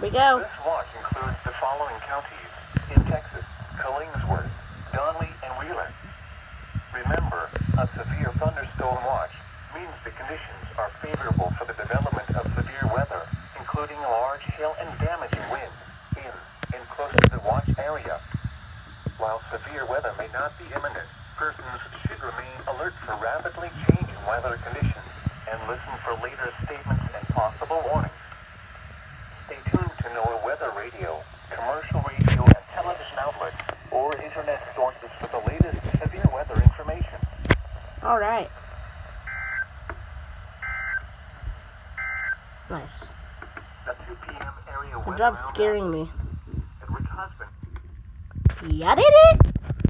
we go. This watch includes the following counties in Texas: Killingsworth, Donley, and Wheeler. Remember, a severe thunderstorm watch means the conditions are favorable for the development of severe weather, including large hail and damaging winds in and close to the watch area. While severe weather may not be imminent, persons should remain alert for rapidly changing weather conditions and listen for later statements and possible warnings. Stay tuned to NOAA weather radio, commercial radio and television outlets, or internet sources for the latest severe weather information. All right. Nice. The 2 p.m. area Good weather job roundup. scaring me. Edward's husband. Yeah, did it!